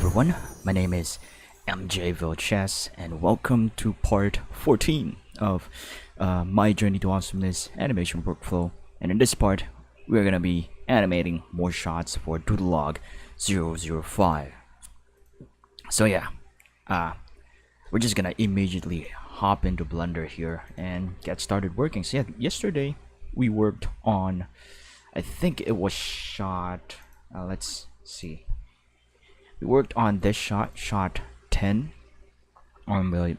everyone, my name is MJ Vilches and welcome to part 14 of my journey to awesomeness animation workflow. And in this part, we're gonna be animating more shots for Doodle Log 005. So yeah, we're just gonna immediately hop into Blender here and get started working. So yeah, yesterday we worked on, I think it was shot, let's see. We worked on this shot 10 on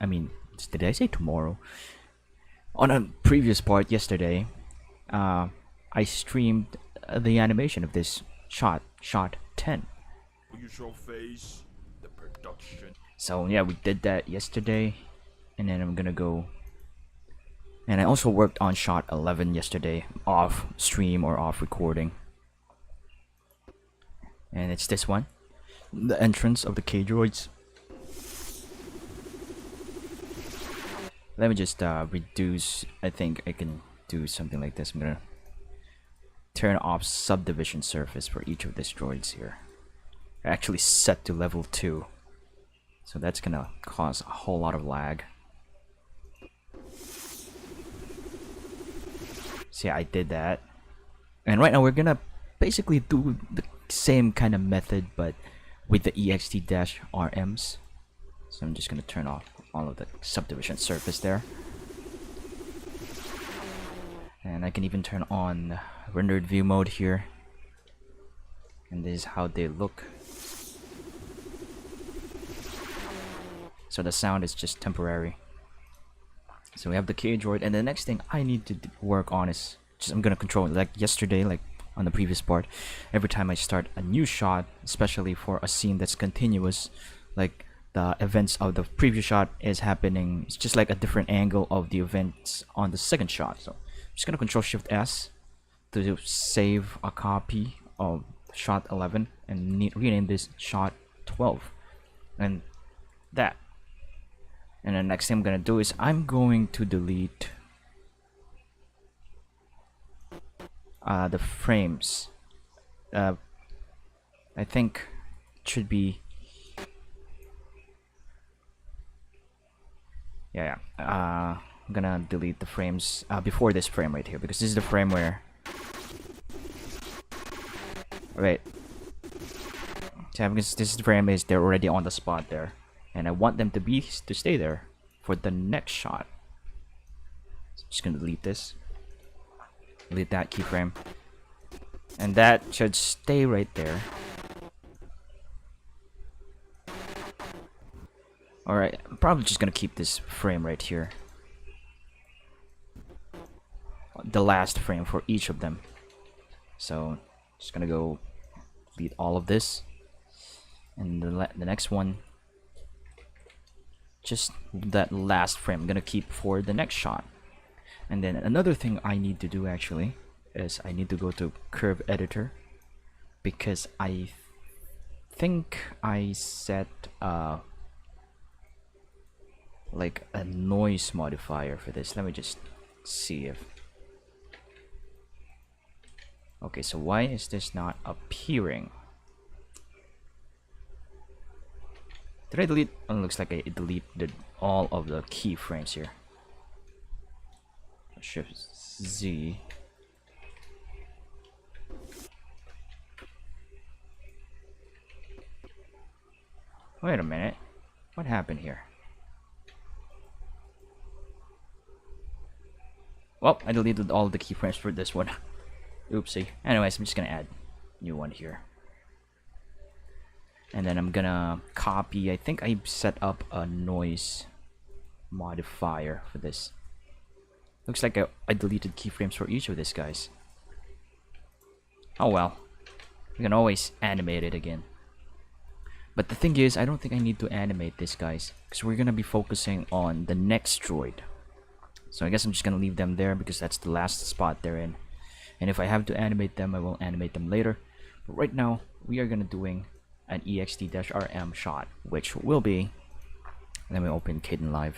I mean, did I say tomorrow? On a previous part yesterday, I streamed the animation of this shot 10. Usual phase, the production. So yeah, we did that yesterday, and then I'm gonna go. And I also worked on shot 11 yesterday, off stream or off recording. And it's this one. The entrance of the Droids. Let me just reduce. I think I can do something like this. I'm gonna turn off subdivision surface for each of these droids here. Actually set to level 2, so that's gonna cause a whole lot of lag. So yeah, I did that, and right now we're gonna basically do the same kind of method, but with the ext-rms. So I'm just gonna turn off all of the subdivision surface there, and I can even turn on rendered view mode here, and this is how they look. So the sound is just temporary. So we have the K-Droid, and the next thing I need to work on is just, I'm gonna control it like yesterday, like on the previous part. Every time I start a new shot, especially for a scene that's continuous, like the events of the previous shot is happening, it's just like a different angle of the events on the second shot. So I'm just gonna control Shift S to save a copy of shot 11 and rename this shot 12, and that. And the next thing I'm gonna do is I'm going to delete the frames. I think it should be, I'm gonna delete the frames before this frame right here, because this is the frame where, right, so because this frame is, they're already on the spot there, and I want them to stay there for the next shot. So I'm just gonna delete this. Delete that keyframe, and that should stay right there. Alright, I'm probably just gonna keep this frame right here, the last frame for each of them. So just gonna go delete all of this, and the next one, just that last frame I'm gonna keep for the next shot. And then another thing I need to do actually is I need to go to curve editor, because I think I set like a noise modifier for this. Let me just see if, okay, so why is this not appearing? Did I delete? Oh, it looks like I deleted all of the keyframes here. Shift Z. Wait a minute. What happened here? Well, I deleted all the keyframes for this one. Oopsie. Anyways, I'm just gonna add a new one here. And then I'm gonna copy, I think I set up a noise modifier for this. Looks like I deleted keyframes for each of these guys. Oh well. We can always animate it again. But the thing is, I don't think I need to animate this guys, because we're gonna be focusing on the next droid. So I guess I'm just gonna leave them there because that's the last spot they're in. And if I have to animate them, I will animate them later. But right now, we are gonna doing an ext-rm shot, which will be, let me open Kdenlive.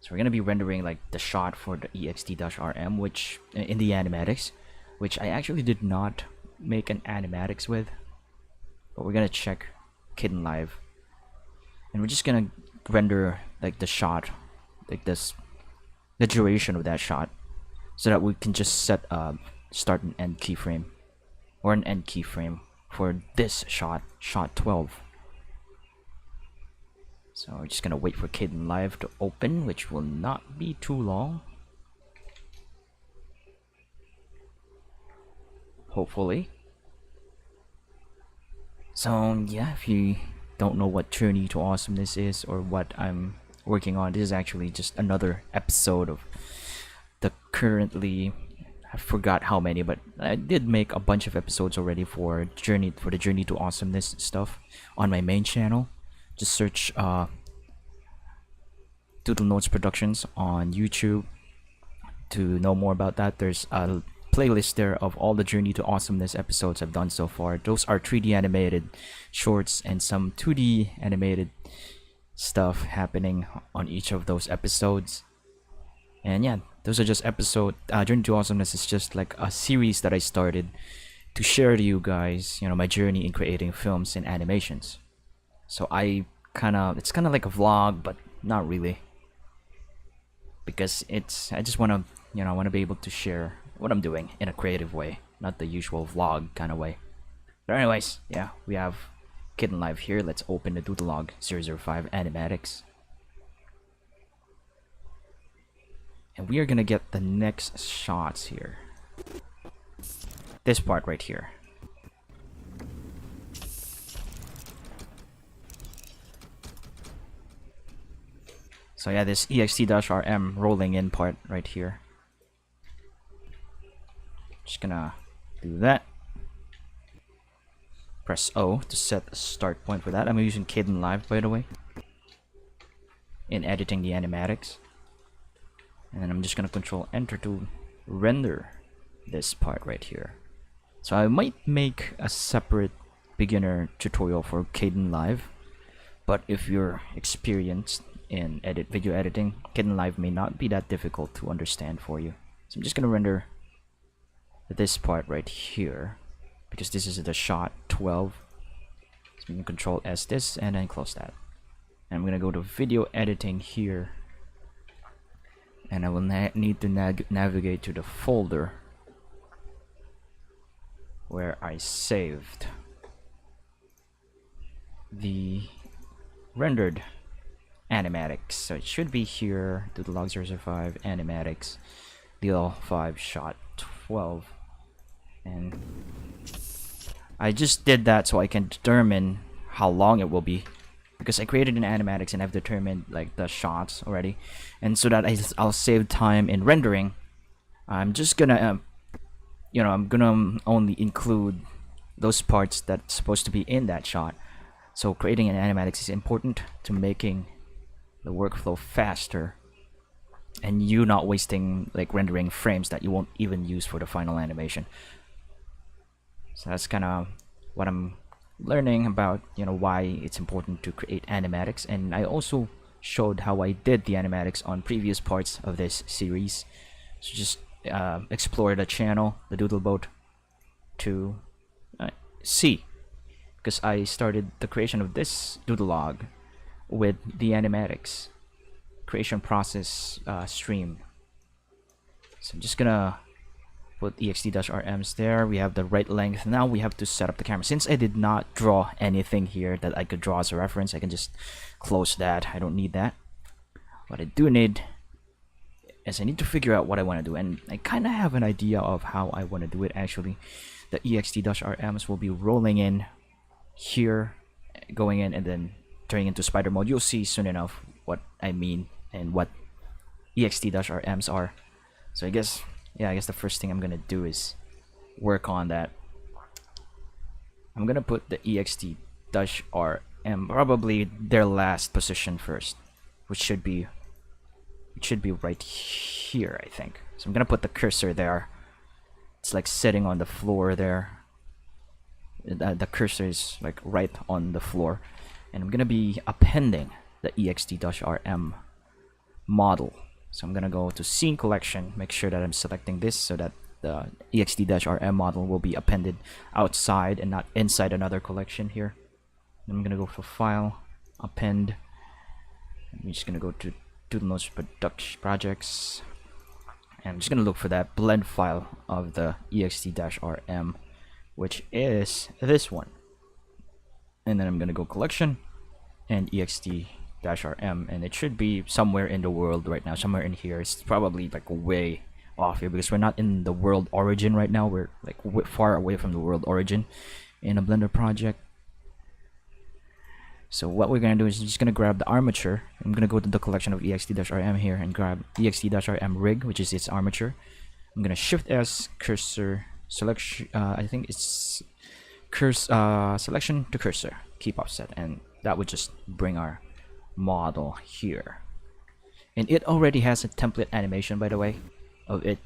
So we're gonna be rendering like the shot for the ext-rm, which in the animatics, which I actually did not make an animatics with, but we're gonna check Kitten Live, and we're just gonna render like the shot, like this, the duration of that shot, so that we can just set a start and end keyframe, or an end keyframe for this shot, shot 12. So we're just gonna wait for Kitten Live to open, which will not be too long. Hopefully. So yeah, if you don't know what Journey to Awesomeness is or what I'm working on, this is actually just another episode of the currently, I forgot how many, but I did make a bunch of episodes already for the Journey to Awesomeness stuff on my main channel. Just search Doodle Notes Productions on YouTube to know more about that. There's a playlist there of all the Journey to Awesomeness episodes I've done so far. Those are 3D animated shorts and some 2D animated stuff happening on each of those episodes. And yeah, those are just Journey to Awesomeness is just like a series that I started to share to you guys, my journey in creating films and animations. So it's kind of like a vlog, but not really, because I just want to be able to share what I'm doing in a creative way, not the usual vlog kind of way. But anyways, yeah, we have Kitten Live here. Let's open the Doodle Log 005 animatics, and we are gonna get the next shots here. This part right here. So yeah, this ext-rm rolling in part right here. Just gonna do that. Press O to set a start point for that. I'm using Kitten Live, by the way, in editing the animatics. And then I'm just gonna control enter to render this part right here. So I might make a separate beginner tutorial for Kitten Live, but if you're experienced in video editing, Kitten Live may not be that difficult to understand for you. So I'm just gonna render this part right here, because this is the shot 12. So we can control S this and then close that. And I'm gonna go to video editing here, and I will need to navigate to the folder where I saved the rendered animatics. So it should be here, Doodle Log 005 animatics, DL5 shot 12. And I just did that so I can determine how long it will be, because I created an animatics and I've determined like the shots already, and so that I'll save time in rendering, I'm just gonna I'm gonna only include those parts that's supposed to be in that shot. So creating an animatics is important to making the workflow faster, and you not wasting like rendering frames that you won't even use for the final animation. So that's kind of what I'm learning about, why it's important to create animatics. And I also showed how I did the animatics on previous parts of this series. So just explore the channel, the Doodle Boat, to see, because I started the creation of this Doodle Log with the animatics creation process stream. So I'm just gonna put ext-rms there. We have the right length. Now we have to set up the camera. Since I did not draw anything here that I could draw as a reference, I can just close that. I don't need that. What I do need is I need to figure out what I want to do, and I kind of have an idea of how I want to do it actually. The ext-rms will be rolling in here, going in, and then turning into spider mode. You'll see soon enough what I mean and what ext-rms are. So I guess the first thing I'm gonna do is work on that. I'm gonna put the ext-rm probably their last position first, which should be right here, I think. So I'm gonna put the cursor there. It's like sitting on the floor there. The cursor is like right on the floor, and I'm gonna be appending the ext-rm model. So I'm gonna go to scene collection, make sure that I'm selecting this so that the ext-rm model will be appended outside and not inside another collection here. I'm gonna go for File, Append. I'm just gonna go to Doodle Log production projects, and I'm just gonna look for that blend file of the ext-rm, which is this one. And then I'm gonna go collection and ext-rm, and it should be somewhere in the world right now, somewhere in here. It's probably like way off here because we're not in the world origin right now. We're like far away from the world origin in a Blender project. So what we're gonna do is just gonna grab the armature. I'm gonna go to the collection of ext-rm here and grab ext-rm rig, which is its armature. I'm gonna Shift S, cursor selection. I think it's selection to cursor, keep offset, and that would just bring our model here. And it already has a template animation, by the way, of it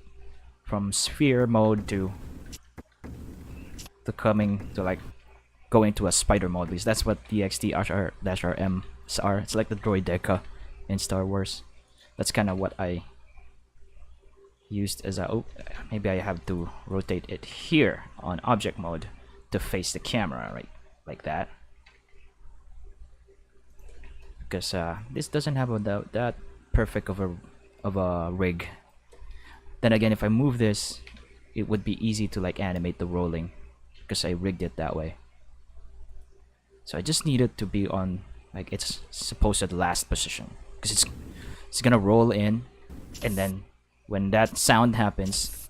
from sphere mode to coming to like going to a spider mode. At least that's what the ext-rm are. It's like the droid deca in Star Wars. That's kind of what I used as a. Oh, maybe I have to rotate it here on object mode to face the camera, right, like that. Because this doesn't have that perfect of a rig. Then again, if I move this, it would be easy to like animate the rolling because I rigged it that way. So I just need it to be on like its supposed last position, because it's gonna roll in, and then when that sound happens,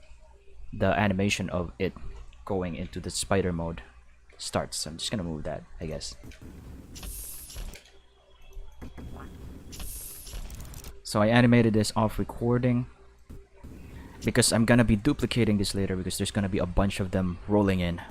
the animation of it going into the spider mode starts. So I'm just gonna move that, I guess. So I animated this off recording because I'm gonna be duplicating this later, because there's gonna be a bunch of them rolling in.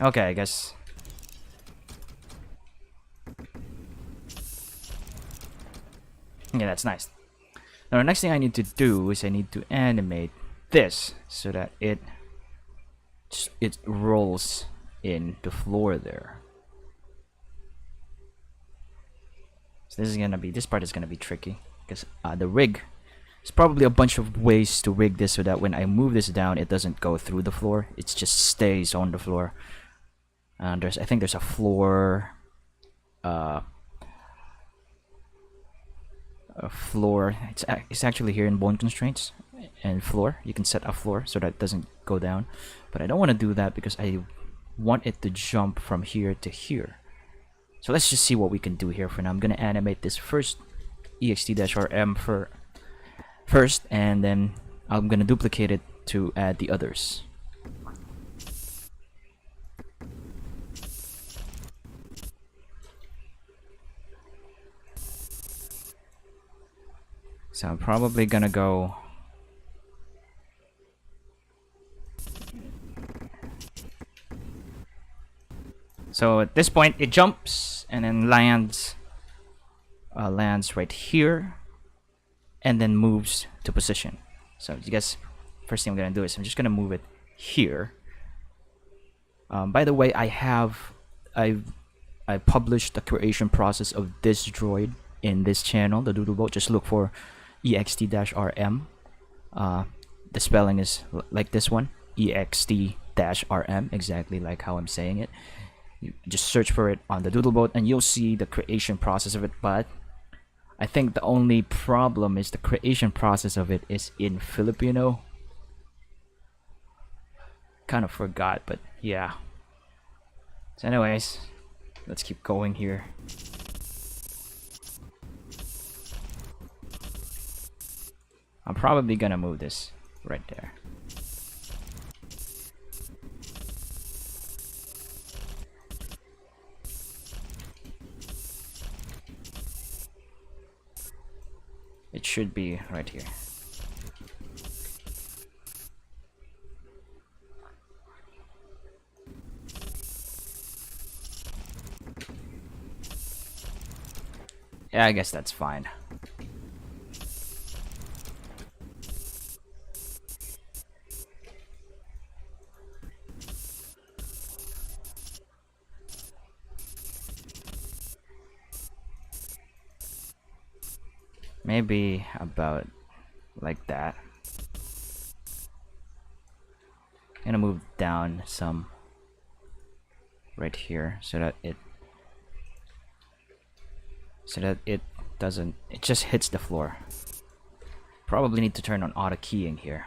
Okay, I guess. Yeah, that's nice. Now the next thing I need to do is I need to animate this so that it rolls in the floor there. So this part is gonna be tricky because the rig. There's probably a bunch of ways to rig this so that when I move this down, it doesn't go through the floor. It just stays on the floor. I think there's a floor. It's actually here in bone constraints and floor. You can set a floor so that it doesn't go down, but I don't want to do that because I want it to jump from here to here. So let's just see what we can do here for now. I'm gonna animate this first ext-rm first, and then I'm gonna duplicate it to add the others. So I'm probably gonna go so at this point it jumps and then lands right here and then moves to position. So you guys, first thing I'm gonna do is I'm just gonna move it here. By the way, I published the creation process of this droid in this channel, the Doodle Log. Just look for ext-rm. The spelling is like this one, ext-rm, exactly like how I'm saying it. You just search for it on the Doodle Log and you'll see the creation process of it. But I think the only problem is the creation process of it is in Filipino. Kind of forgot, but yeah. So anyways, let's keep going here. I'm probably gonna move this right there. It should be right here. Yeah, I guess that's fine. Maybe about like that. I'm gonna move down some right here so that it doesn't, it just hits the floor. Probably need to turn on auto keying here,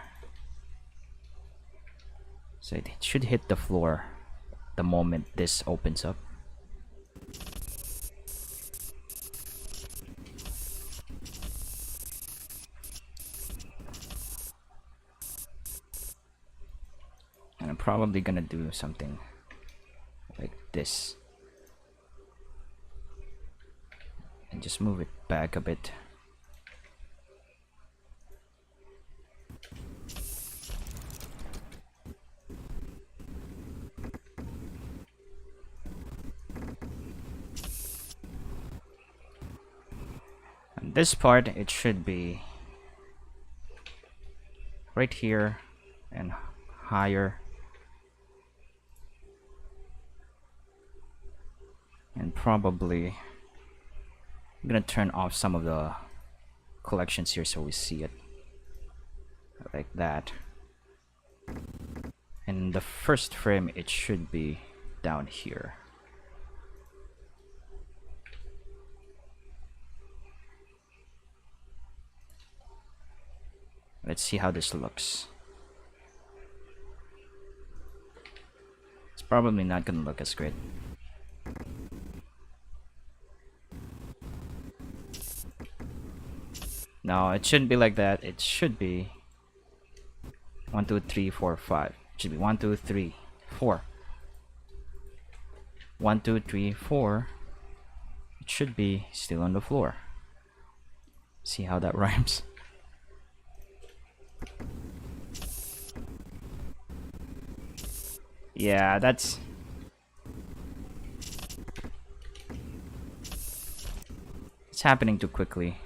so it should hit the floor the moment this opens up. And I'm probably gonna do something like this and just move it back a bit. And this part, it should be right here and higher, and probably I'm gonna turn off some of the collections here so we see it like that. And the first frame, it should be down here. Let's see how this looks. It's probably not gonna look as great. No, it shouldn't be like that. It should be 1, 2, 3, 4, 5. It should be 1, 2, 3, 4. 1, 2, 3, 4. It should be still on the floor. See how that rhymes? Yeah, that's... it's happening too quickly.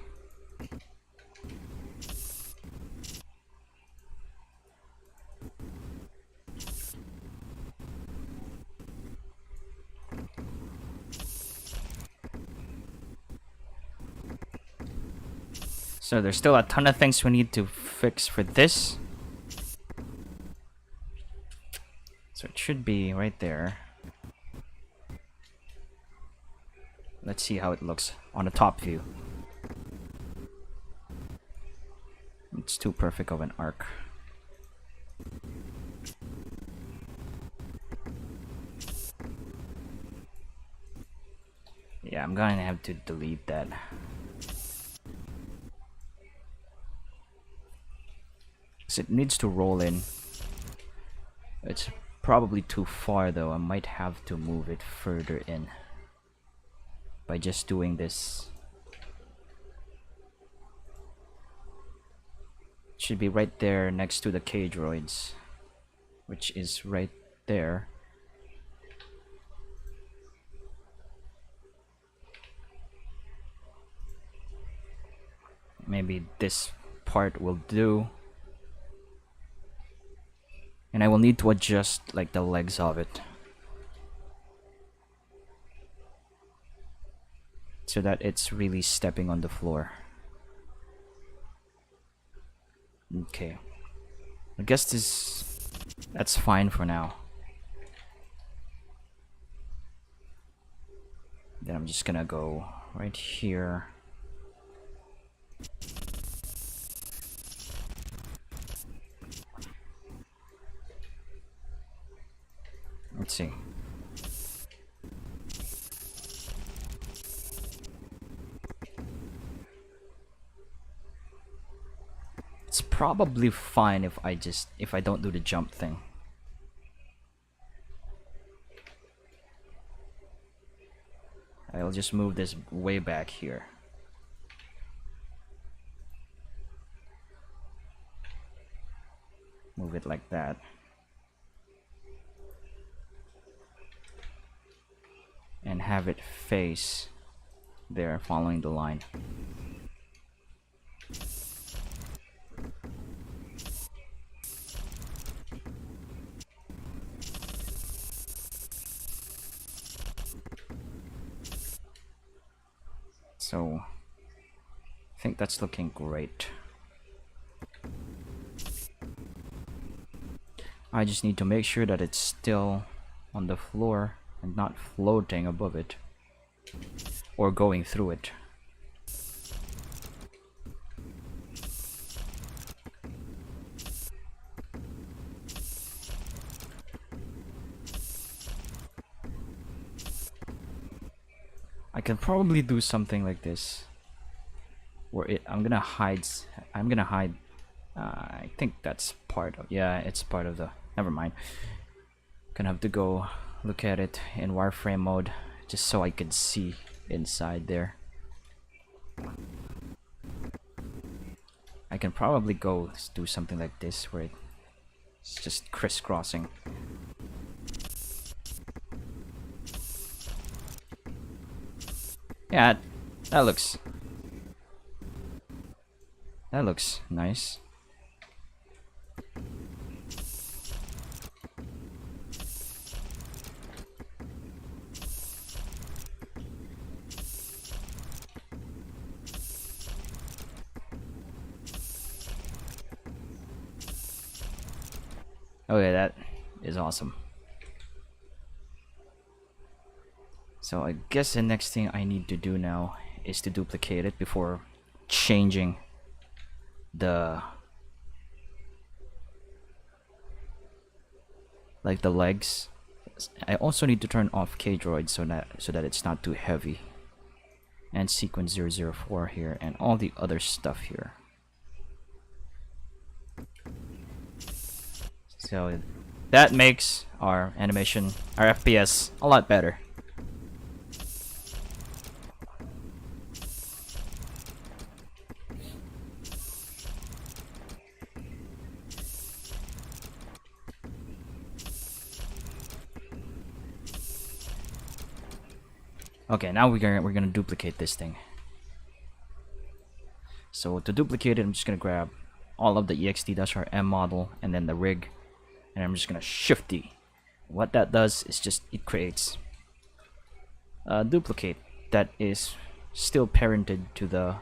So there's still a ton of things we need to fix for this. So it should be right there. Let's see how it looks on the top view. It's too perfect of an arc. Yeah, I'm gonna have to delete that. So it needs to roll in. It's probably too far though. I might have to move it further in by just doing this. It should be right there next to the K-Droids, which is right there. Maybe this part will do. And I will need to adjust like the legs of it so that it's really stepping on the floor. Okay, I guess that's fine for now. Then I'm just gonna go right here. Let's see. It's probably fine if I don't do the jump thing. I'll just move this way back here. Move it like that. And have it face there, following the line. So think that's looking great. I just need to make sure that it's still on the floor and not floating above it or going through it. I can probably do something like this where I'm gonna hide. I think that's part of, yeah, it's part of the, never mind. Gonna have to go look at it in wireframe mode just so I can see inside there. I can probably go do something like this where it's just crisscrossing. Yeah, that looks nice. Okay, that is awesome. So I guess the next thing I need to do now is to duplicate it before changing the the legs. I also need to turn off K-Droid so that it's not too heavy. And sequence 004 here and all the other stuff here. So that makes our animation, our FPS, a lot better. Okay, now we're gonna duplicate this thing. So to duplicate it, I'm just gonna grab all of the ext-rm model and then the rig, and I'm just gonna shift D. What that does is just it creates a duplicate that is still parented to the,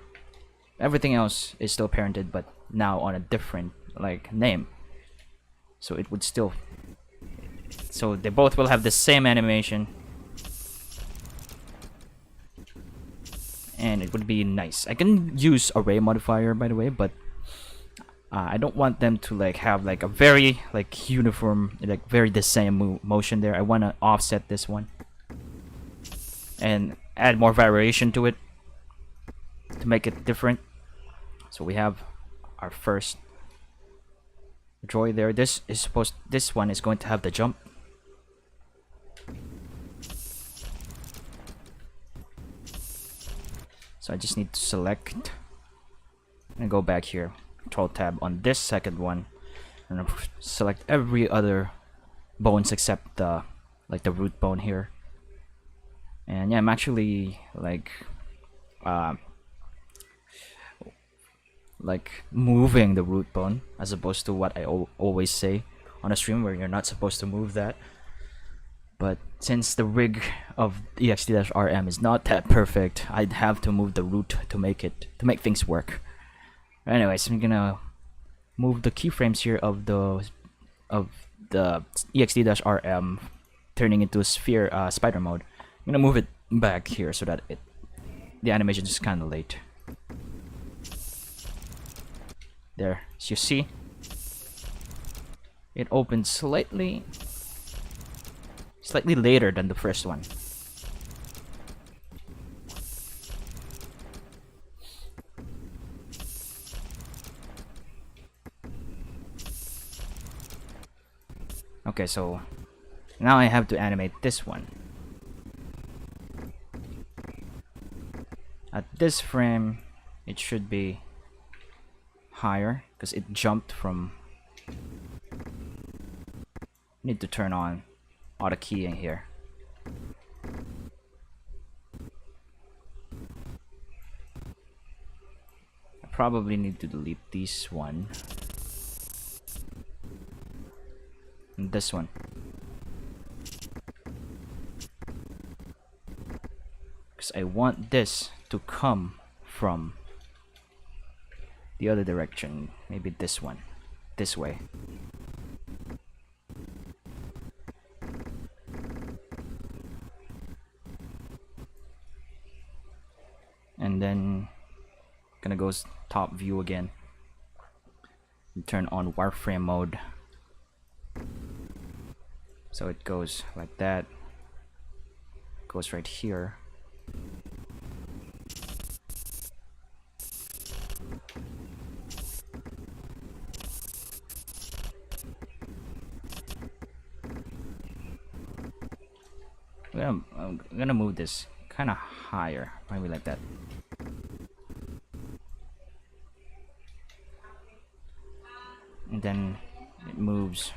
everything else is still parented but now on a different name. So it would still, so they both will have the same animation. And it would be nice. I can use array modifier, by the way, but I don't want them to have a very uniform, very the same motion there. I want to offset this one and add more variation to it to make it different. So we have our first droid there. This one is going to have the jump. So I just need to select and go back here, Control Tab on this second one, and I'll select every other bones except the the root bone here. And yeah, I'm actually moving the root bone as opposed to what I always say on a stream where you're not supposed to move that. But since the rig of ext-rm is not that perfect, I'd have to move the root to make things work. Anyways, I'm gonna move the keyframes here of the ext-rm turning into a sphere spider mode. I'm gonna move it back here so that the animation is kind of late. There, as you see, it opens slightly later than the first one. Okay, so now I have to animate this one. At this frame, it should be higher because it jumped from. Need to turn on auto keying here. I probably need to delete this one and this one because I want this to come from the other direction. Maybe this one. This way. And then gonna go top view again and turn on wireframe mode, so it goes like that, goes right here. I'm gonna move this kind of higher, maybe like that. And then it moves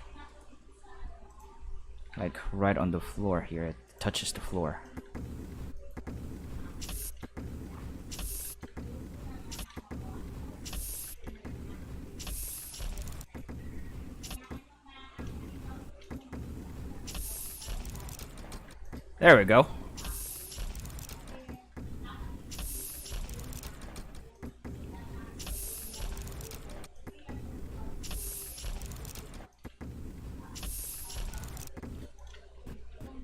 like right on the floor here. It touches the floor. There we go.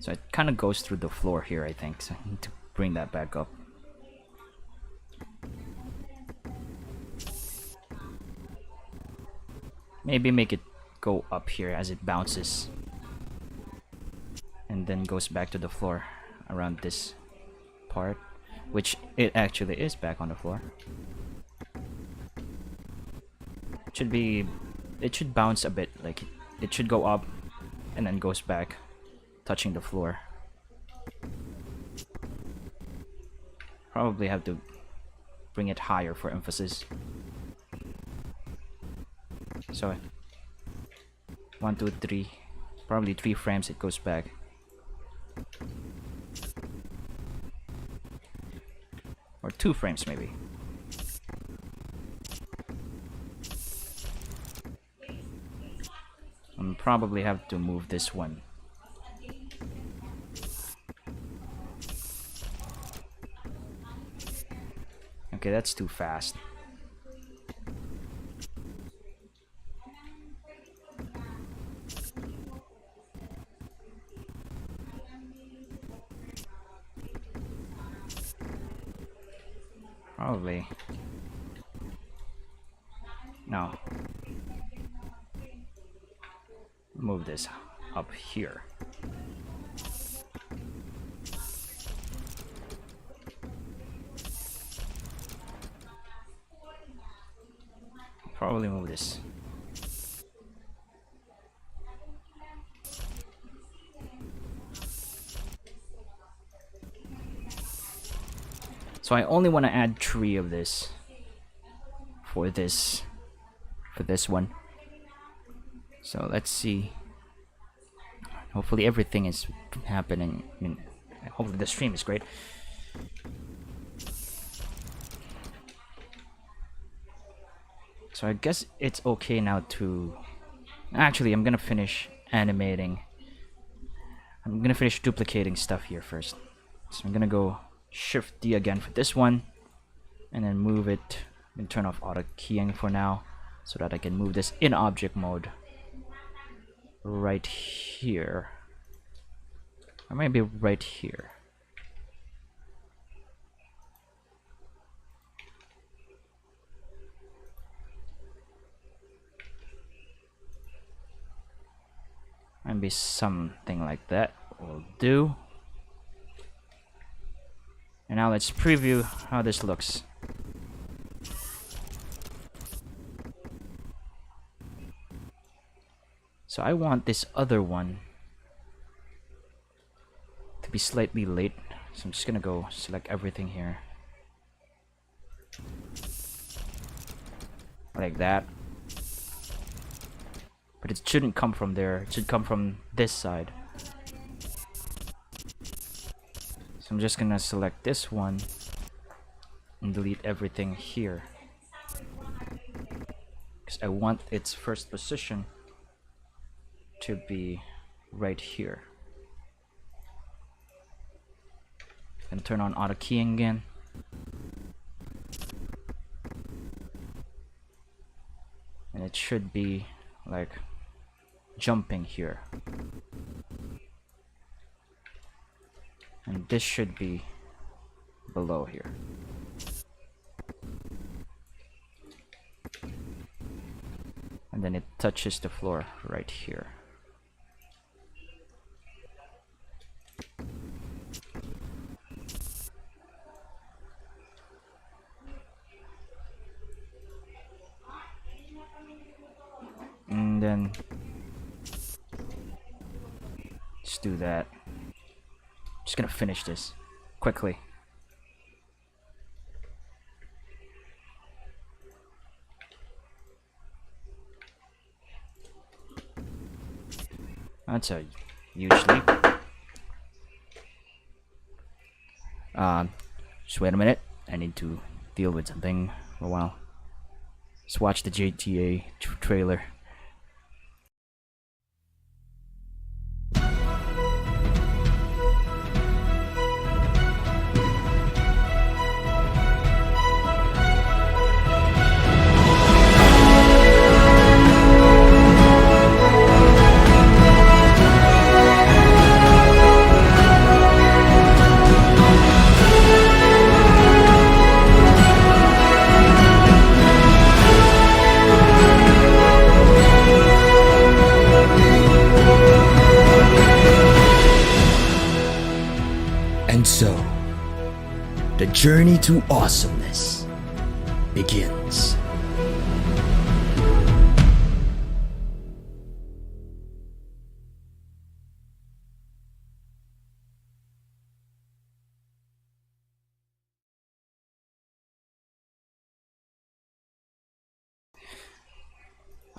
So it kind of goes through the floor here, I think. So I need to bring that back up. Maybe make it go up here as it bounces. And then goes back to the floor around this part. Which it actually is back on the floor. It should bounce a bit. Like it should go up and then goes back, touching the floor. Probably have to bring it higher for emphasis. So 1, 2, 3, probably 3 frames it goes back. Or 2 frames maybe. Probably have to move this one. Okay, that's too fast. Probably. No. Move this up here. Probably move this. So I only want to add 3 of this for this one. So let's see. Hopefully everything is happening. I mean, hopefully the stream is great. So I guess it's okay now to... Actually, I'm gonna finish animating. I'm gonna finish duplicating stuff here first. So I'm gonna go Shift D again for this one, and then move it and turn off auto keying for now, so that I can move this in object mode right here, or maybe right here. Maybe something like that will do. And now let's preview how this looks. So I want this other one to be slightly late. So I'm just gonna go select everything here. Like that. But it shouldn't come from there. It should come from this side. So I'm just gonna select this one and delete everything here, because I want its first position to be right here. And turn on auto keying again. should be like jumping here, and this should be below here. And then it touches the floor right here. And then let's do that. Just gonna finish this quickly. That's a huge leap. Just wait a minute. I need to deal with something for a while. Let's watch the GTA trailer. And so, the journey to awesomeness begins.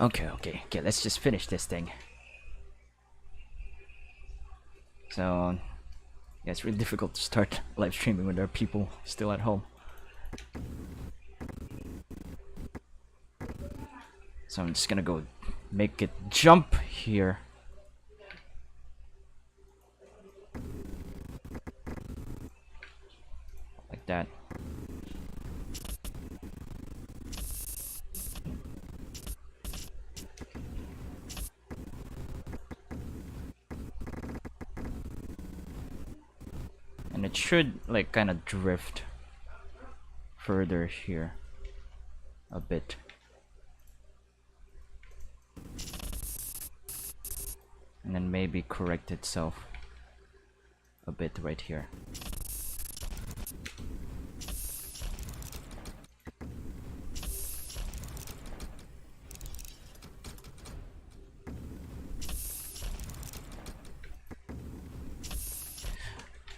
Okay, let's just finish this thing. So, yeah, it's really difficult to start live streaming when there are people still at home. So I'm just gonna go make it jump here. Like that. And it should like kind of drift further here a bit. And then maybe correct itself a bit right here.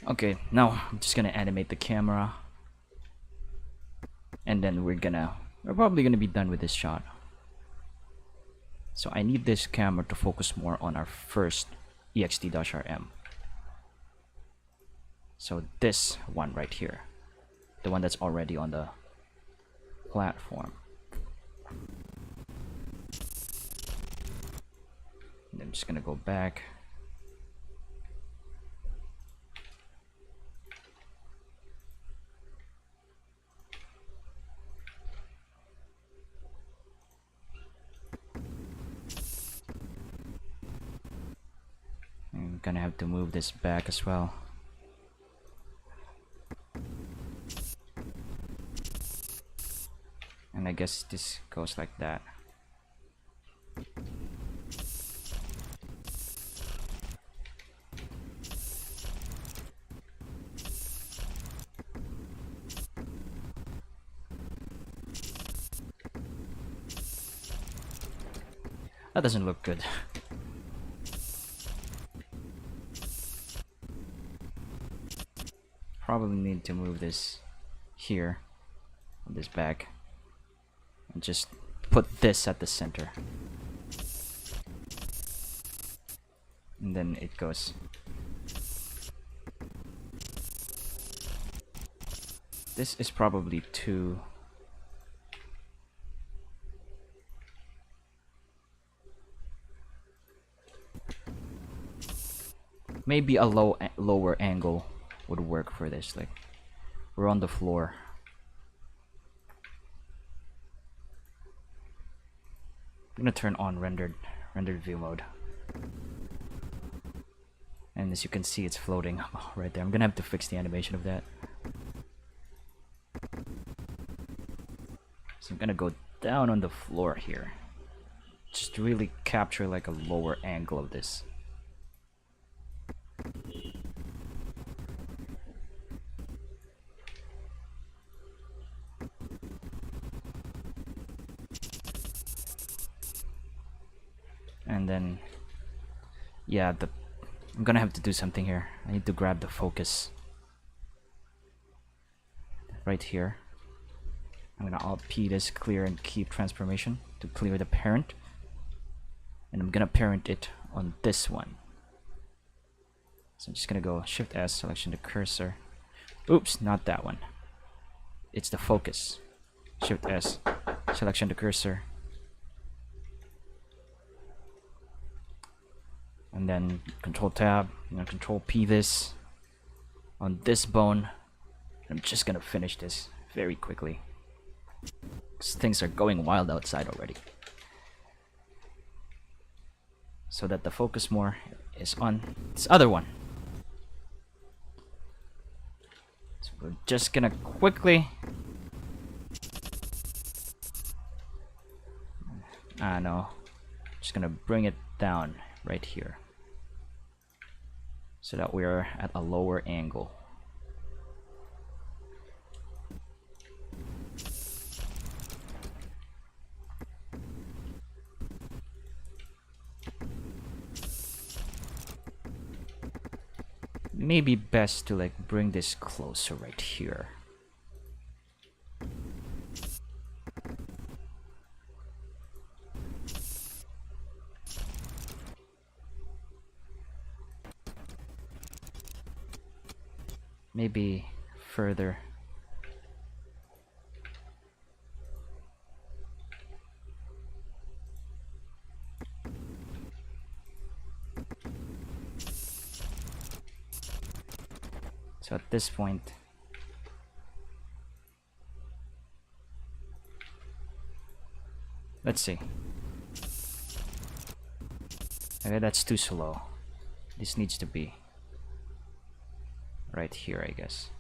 Okay, now I'm just gonna animate the camera, and then we're probably gonna be done with this shot. So I need this camera to focus more on our first ext-rm. So this one right here, the one that's already on the platform. And I'm just gonna go back. I'm gonna have to move this back as well. And I guess this goes like that. That doesn't look good. Probably need to move this here, this back, and just put this at the center. And then it goes. This is probably too. Maybe a lower angle would work for this. Like, we're on the floor. I'm gonna turn on rendered view mode. And as you can see, it's floating right there. I'm gonna have to fix the animation of that. So I'm gonna go down on the floor here. Just to really capture like a lower angle of this. And then, yeah, I'm gonna have to do something here. I need to grab the focus right here. I'm gonna Alt P this, clear and keep transformation to clear the parent. And I'm gonna parent it on this one. So I'm just gonna go Shift S, selection the cursor. Oops, not that one. It's the focus. Shift S, selection the cursor. And then Control Tab, I'm gonna Control P this on this bone. I'm just gonna finish this very quickly, because things are going wild outside already. So that the focus more is on this other one. So we're just gonna quickly... no. Just gonna bring it down right here, so that we're at a lower angle. Maybe best to like bring this closer right here. Maybe further. So at this point, let's see. Okay, that's too slow. This needs to be right here, I guess.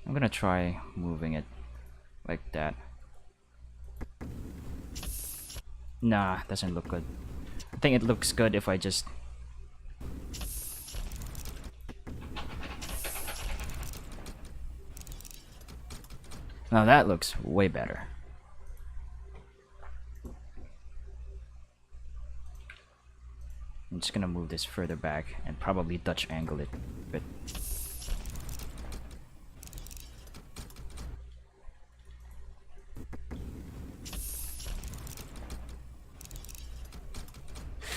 I'm gonna try moving it like that. Nah, doesn't look good. I think it looks good if I just... Now that looks way better. I'm just gonna move this further back and probably Dutch angle it a bit.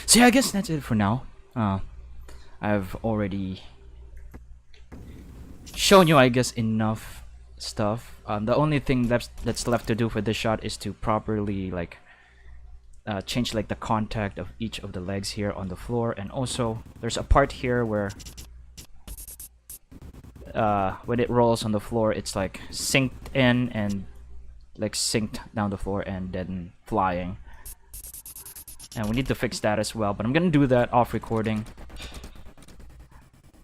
So yeah, I guess that's it for now. I've already shown you, I guess, enough stuff. The only thing that's left to do for this shot is to properly like change like the contact of each of the legs here on the floor, and also there's a part here where when it rolls on the floor, it's like synced in and like synced down the floor and then flying. And we need to fix that as well, but I'm gonna do that off recording.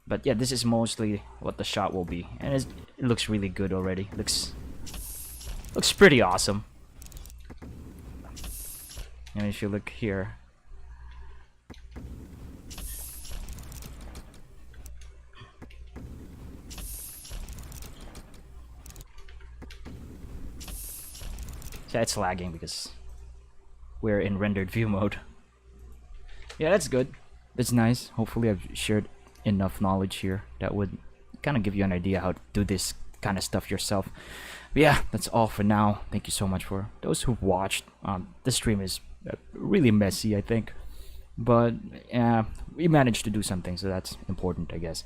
But yeah, this is mostly what the shot will be, and it looks really good already. Looks pretty awesome. And if you look here, yeah, it's lagging because we're in rendered view mode. Yeah, that's good. That's nice. Hopefully I've shared enough knowledge here that would kind of give you an idea how to do this kind of stuff yourself. But yeah, that's all for now. Thank you so much for those who've watched. This stream is really messy, I think, but we managed to do something, so that's important, I guess.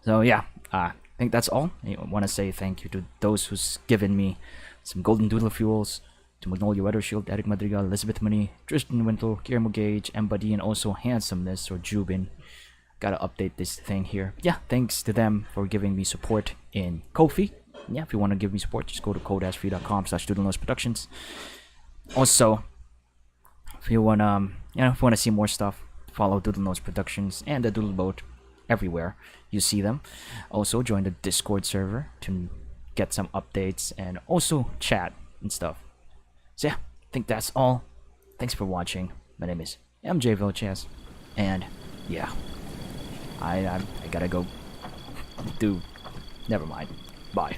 So yeah, I think that's all. I want to say thank you to those who's given me some golden doodle fuels, to Magnolia Weathershield, Erick Madrigal, Elizabeth Munie, Tristan Wintle, GulliermoGage, Mbuddy, and also Handsomeness or Jubin. Gotta update this thing here. Yeah, thanks to them for giving me support in KoFi. Yeah, if you want to give me support, just go to ko-fi.com/doodlelogsproductions. Also, if you wanna, if you wanna see more stuff, follow Doodle Nose Productions and the Doodle Boat everywhere you see them. Also, join the Discord server to get some updates and also chat and stuff. So yeah, I think that's all. Thanks for watching. My name is MJ Vilches, and yeah, I gotta go do. Never mind. Bye.